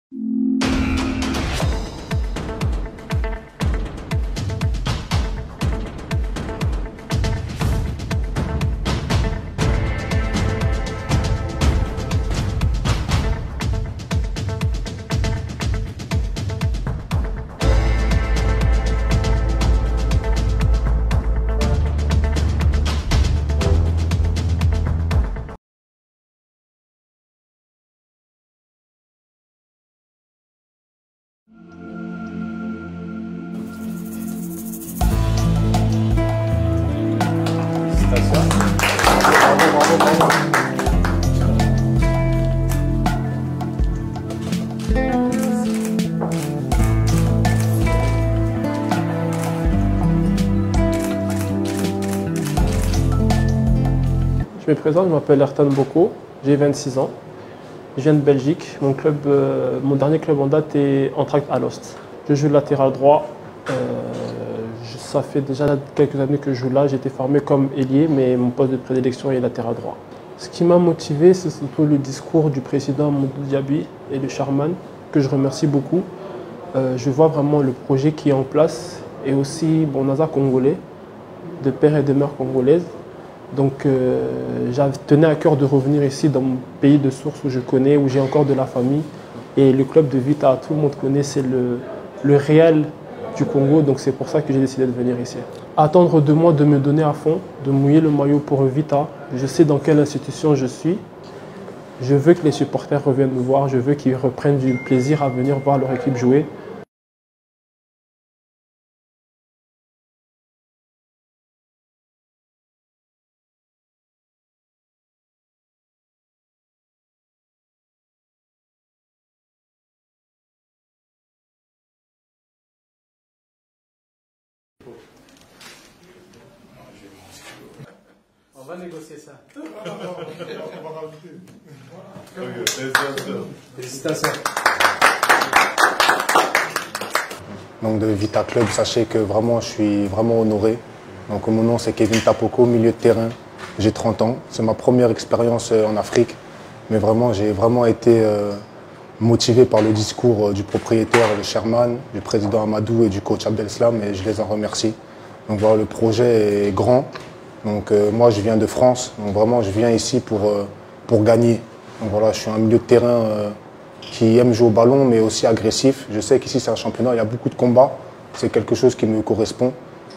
Je me présente, je m'appelle Ertan Boko, j'ai 26 ans. Je viens de Belgique. Mon dernier club en date est Eintracht Alost. Je joue latéral droit. Ça fait déjà quelques années que je joue là. J'ai été formé comme ailier, mais mon poste de prédilection est latéral droit. Ce qui m'a motivé, c'est surtout le discours du président Mamadou Diaby et de Sharman, que je remercie beaucoup. Je vois vraiment le projet qui est en place et aussi Naza congolais, de père et de mère congolaise. Donc j'avais tenu à cœur de revenir ici dans mon pays de source où je connais, où j'ai encore de la famille. Et le club de Vita, tout le monde connaît, c'est le Real du Congo, donc c'est pour ça que j'ai décidé de venir ici. Attendre de moi de me donner à fond, de mouiller le maillot pour Vita. Je sais dans quelle institution je suis. Je veux que les supporters reviennent me voir, je veux qu'ils reprennent du plaisir à venir voir leur équipe jouer. On va négocier ça. Félicitations. Donc de Vita Club, sachez que vraiment je suis vraiment honoré. Donc mon nom c'est Kevin Tapoko, milieu de terrain. J'ai 30 ans. C'est ma première expérience en Afrique. Mais vraiment j'ai vraiment été motivé par le discours du propriétaire, le Sherman, du président Amadou et du coach Abdelslam, et je les en remercie. Donc voilà, le projet est grand. Donc moi je viens de France, donc vraiment je viens ici pour gagner. Donc voilà, je suis un milieu de terrain qui aime jouer au ballon mais aussi agressif. Je sais qu'ici c'est un championnat, il y a beaucoup de combats, c'est quelque chose qui me correspond.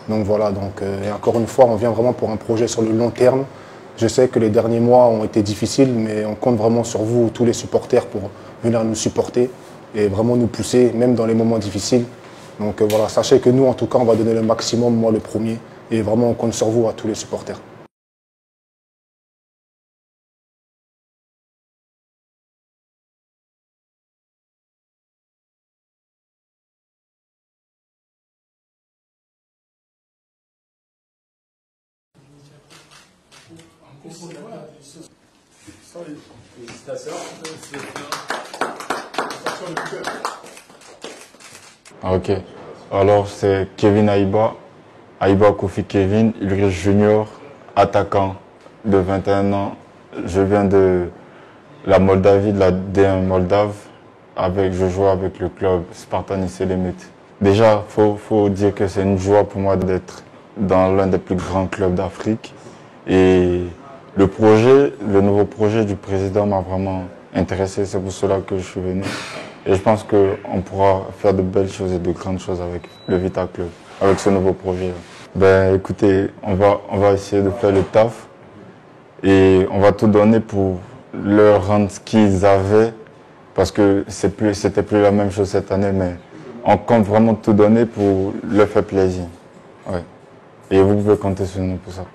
Donc voilà, et encore une fois on vient vraiment pour un projet sur le long terme. Je sais que les derniers mois ont été difficiles, mais on compte vraiment sur vous, tous les supporters, pour venir nous supporter et vraiment nous pousser, même dans les moments difficiles. Donc voilà, sachez que nous en tout cas on va donner le maximum, moi le premier. Et vraiment, on compte sur vous, à tous les supporters. Félicitations. Ok. Alors, c'est Kevin Aïba. Aïba Kofi Kevin, Ulrich Junior, attaquant de 21 ans. Je viens de la Moldavie, de la D1 Moldave. Je joue avec le club Spartan Issy-les-Meutes. Déjà, faut dire que c'est une joie pour moi d'être dans l'un des plus grands clubs d'Afrique. Et le nouveau projet du président m'a vraiment intéressé. C'est pour cela que je suis venu. Et je pense qu'on pourra faire de belles choses et de grandes choses avec le Vita Club, avec ce nouveau projet. Ben, écoutez, on va essayer de faire le taf et on va tout donner pour leur rendre ce qu'ils avaient, parce que c'était plus la même chose cette année, mais on compte vraiment tout donner pour leur faire plaisir. Ouais. Et vous pouvez compter sur nous pour ça.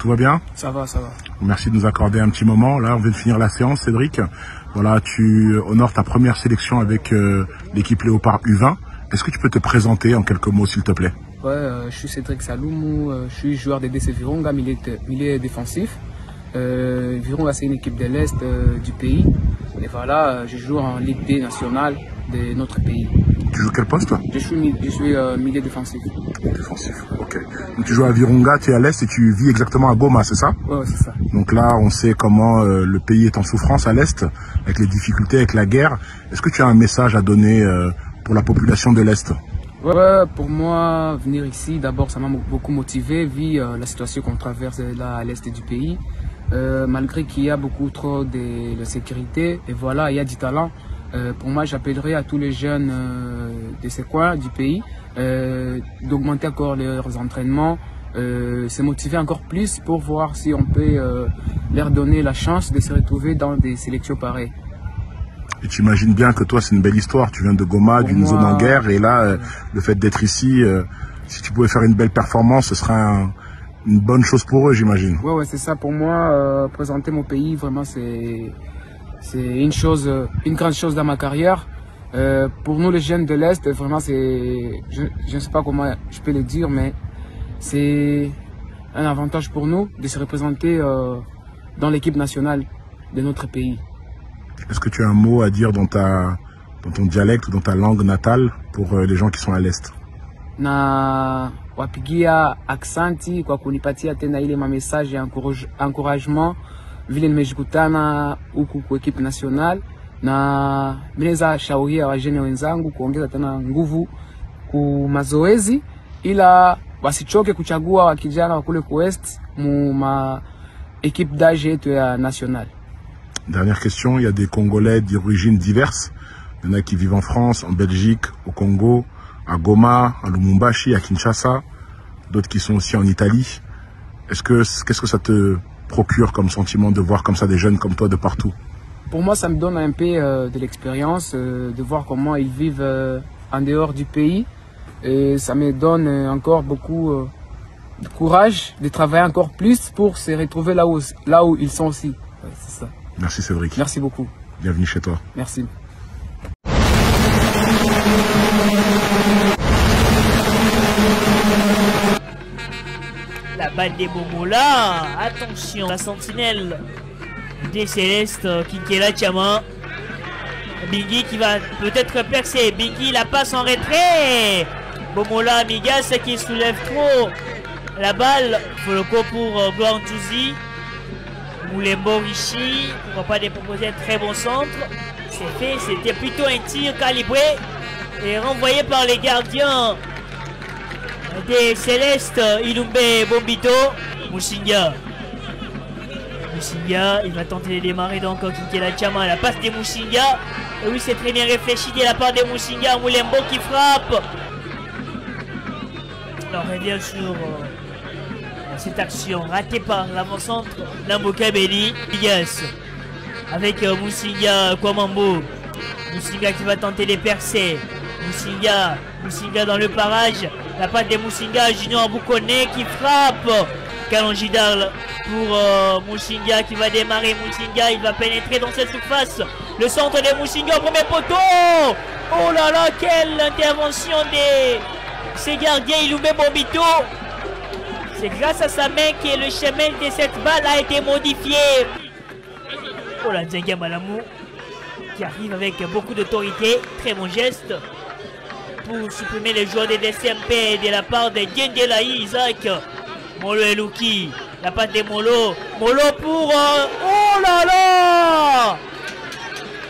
vas bien? Ça va, ça va. Merci de nous accorder un petit moment. Là, on vient de finir la séance, Cédric. Voilà, tu honores ta première sélection avec l'équipe Léopard U20. Est-ce que tu peux te présenter en quelques mots, s'il te plaît? Ouais, je suis Cédric Saloumou, je suis joueur des DC Virunga, milieu défensif. Virunga, c'est une équipe de l'Est du pays. Et voilà, je joue en Ligue D nationale de notre pays. Tu joues quel poste? Je suis milieu défensif. Défensif, ok. Donc tu joues à Virunga, tu es à l'Est et tu vis exactement à Goma, c'est ça? Ouais, c'est ça. Donc là, on sait comment le pays est en souffrance à l'Est, avec les difficultés, avec la guerre. Est-ce que tu as un message à donner pour la population de l'Est? Ouais, pour moi, venir ici, d'abord, ça m'a beaucoup motivé, vu la situation qu'on traverse là à l'Est du pays. Malgré qu'il y a beaucoup trop de sécurité, et voilà, il y a du talent. Pour moi, j'appellerai à tous les jeunes de ces coins du pays d'augmenter encore leurs entraînements, se motiver encore plus pour voir si on peut leur donner la chance de se retrouver dans des sélections pareilles. Et tu imagines bien que toi, c'est une belle histoire. Tu viens de Goma, d'une zone en guerre, et là, le fait d'être ici, si tu pouvais faire une belle performance, ce serait une bonne chose pour eux, j'imagine. Ouais, c'est ça. Pour moi, présenter mon pays, vraiment, c'est une grande chose dans ma carrière. Pour nous, les jeunes de l'Est, vraiment, je ne sais pas comment je peux le dire, mais c'est un avantage pour nous de se représenter dans l'équipe nationale de notre pays. Est-ce que tu as un mot à dire dans ton dialecte ou dans ta langue natale pour les gens qui sont à l'Est? Na wapigia aksanti kwa kunipatia tena ile message ya encouragement vile nimejikutana huku kwa equipe nationale, na minaweza shauria wajene wenzangu kuongeza tena nguvu ku mazoezi, ila wasichoke kuchagua wakijana wa kule West mu ma équipe d'âge yetu ya nationale. Dernière question, il y a des Congolais d'origines diverses. Il y en a qui vivent en France, en Belgique, au Congo, à Goma, à Lubumbashi, à Kinshasa. D'autres qui sont aussi en Italie. Qu'est-ce que ça te procure comme sentiment de voir comme ça des jeunes comme toi de partout? Pour moi, ça me donne un peu de l'expérience, de voir comment ils vivent en dehors du pays. Et ça me donne encore beaucoup de courage de travailler encore plus pour se retrouver là où ils sont aussi. Ouais, c'est ça. Merci Cédric. Merci beaucoup. Bienvenue chez toi. Merci. La balle des Momola, attention, la sentinelle des Célestes, Kinkela Chama. Biggie qui va peut-être percer, Biggie la passe en retrait. Momola Migas qui soulève trop la balle, Foloko pour Gloire Ndouzi. Moulembo Rishi, pourquoi pas déproposer un très bon centre. C'est fait, c'était plutôt un tir calibré et renvoyé par les gardiens des Célestes, Ilumbe Bombito, Musinga. Musinga, il va tenter de démarrer donc Kinkela Chama, la passe de Musinga. Et oui, c'est très bien réfléchi de la part de Musinga, Moulembo qui frappe. Alors, on revient sur cette action ratée par l'avant-centre Namboka Beni. Yes. Avec Musinga Kwamambo. Musinga qui va tenter de percer. Musinga dans le parage. La patte de Musinga, Junior Bukone qui frappe. Kalonjidal pour Musinga qui va démarrer. Musinga, il va pénétrer dans cette surface. Le centre de Musinga au premier poteau. Oh là là, quelle intervention de ces gardiens Ilumbe Bombito. C'est grâce à sa main que le chemin de cette balle a été modifié. Oh là, Nzenga Malamou qui arrive avec beaucoup d'autorité. Très bon geste pour supprimer les joueurs de DCMP de la part de Gendelaï Isaac. Molo Elouki, la patte de Molo. Molo pour... oh là là,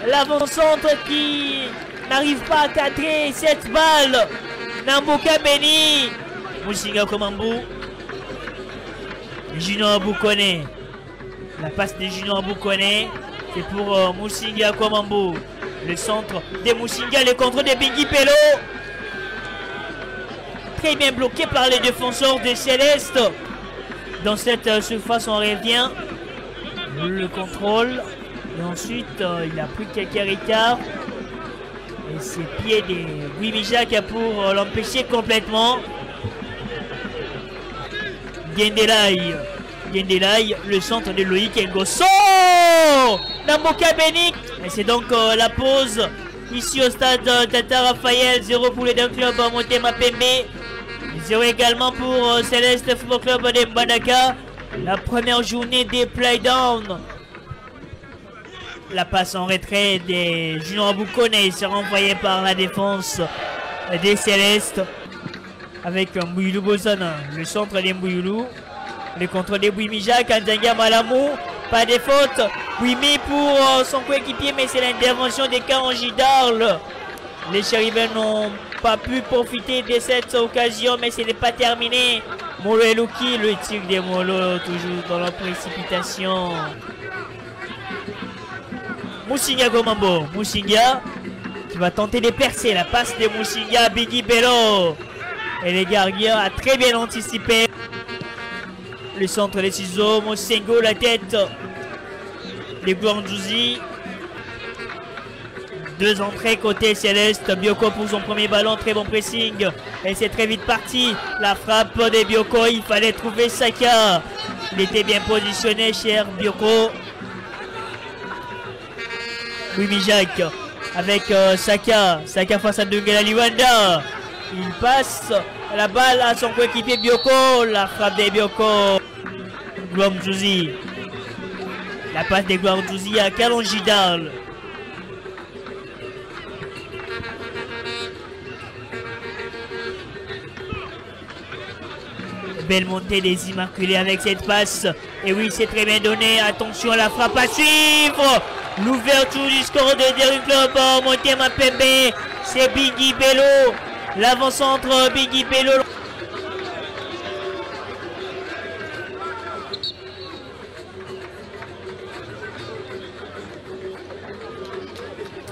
l'avant-centre qui n'arrive pas à cadrer cette balle. Namboka Beni. Musinga Komambu. Junior Bukone. La passe de Junior Bukone. C'est pour Musinga Kwamambu. Le centre de Musinga. Le contrôle de Biggie Pello. Très bien bloqué par les défenseurs des Célestes. Dans cette surface, on revient. Le contrôle. Et ensuite, il a pris quelques retards. Et ses pieds de Guimijak pour l'empêcher complètement. Gendelaï. Gendelai, le centre de Loïc Ngosso. Namboka Beni. Et c'est donc la pause ici au stade Tata Raphaël. 0 pour les deux clubs Motema Pembe. 0 également pour Céleste Football Club de Mbandaka. La première journée des playdowns. La passe en retrait des Junior Boukone sera envoyée par la défense des Célestes. Avec Mbouyulu Bozana, le centre des Mbouyulu. Le contrôle de Bouimija, Kanzanga Malamou. Pas de faute. Bouimi pour son coéquipier, mais c'est l'intervention des Karanji d'Arles. Les Chéribins n'ont pas pu profiter de cette occasion, mais ce n'est pas terminé. Molo Elouki, le tir des Molo, toujours dans la précipitation. Moussinga Gomambo. Moussinga qui va tenter de percer la passe de Moussinga, Biggie Bello. Et les gardiens a très bien anticipé. Le centre des ciseaux, Mosengo, la tête des Guandouzi. Deux entrées côté Céleste. Bioko pour son premier ballon, très bon pressing. Et c'est très vite parti. La frappe de Bioko, il fallait trouver Saka. Il était bien positionné, cher Bioko. Oui, Mijak avec Saka. Saka face à Dungela Liwanda. Il passe la balle à son coéquipier Bioko. La frappe de Bioko. Guamdouzi. La passe de Guamdouzi à Kalonjidal. Belle montée des Immaculés avec cette passe. Et oui, c'est très bien donné. Attention à la frappe à suivre. L'ouverture du score de Derrick Club Motema Pembe. C'est Biggie Bello. L'avant-centre Biggie Bello.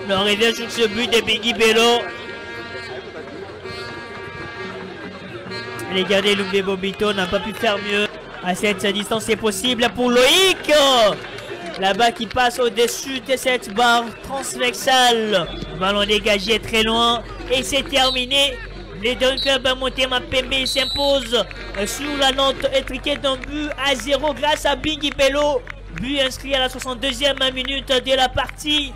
Le revient sur ce but de Biggie Bello. Les gardiens Lumbe Bobito n'a pas pu faire mieux. À cette distance, c'est possible pour Loïc. Là-bas qui passe au-dessus de cette barre transversale. Ballon dégagé très loin. Et c'est terminé. Les deux clubs Motema Pembe s'imposent sur la note étriquée d'un but à 0 grâce à Biggie Bello. But inscrit à la 62e minute de la partie.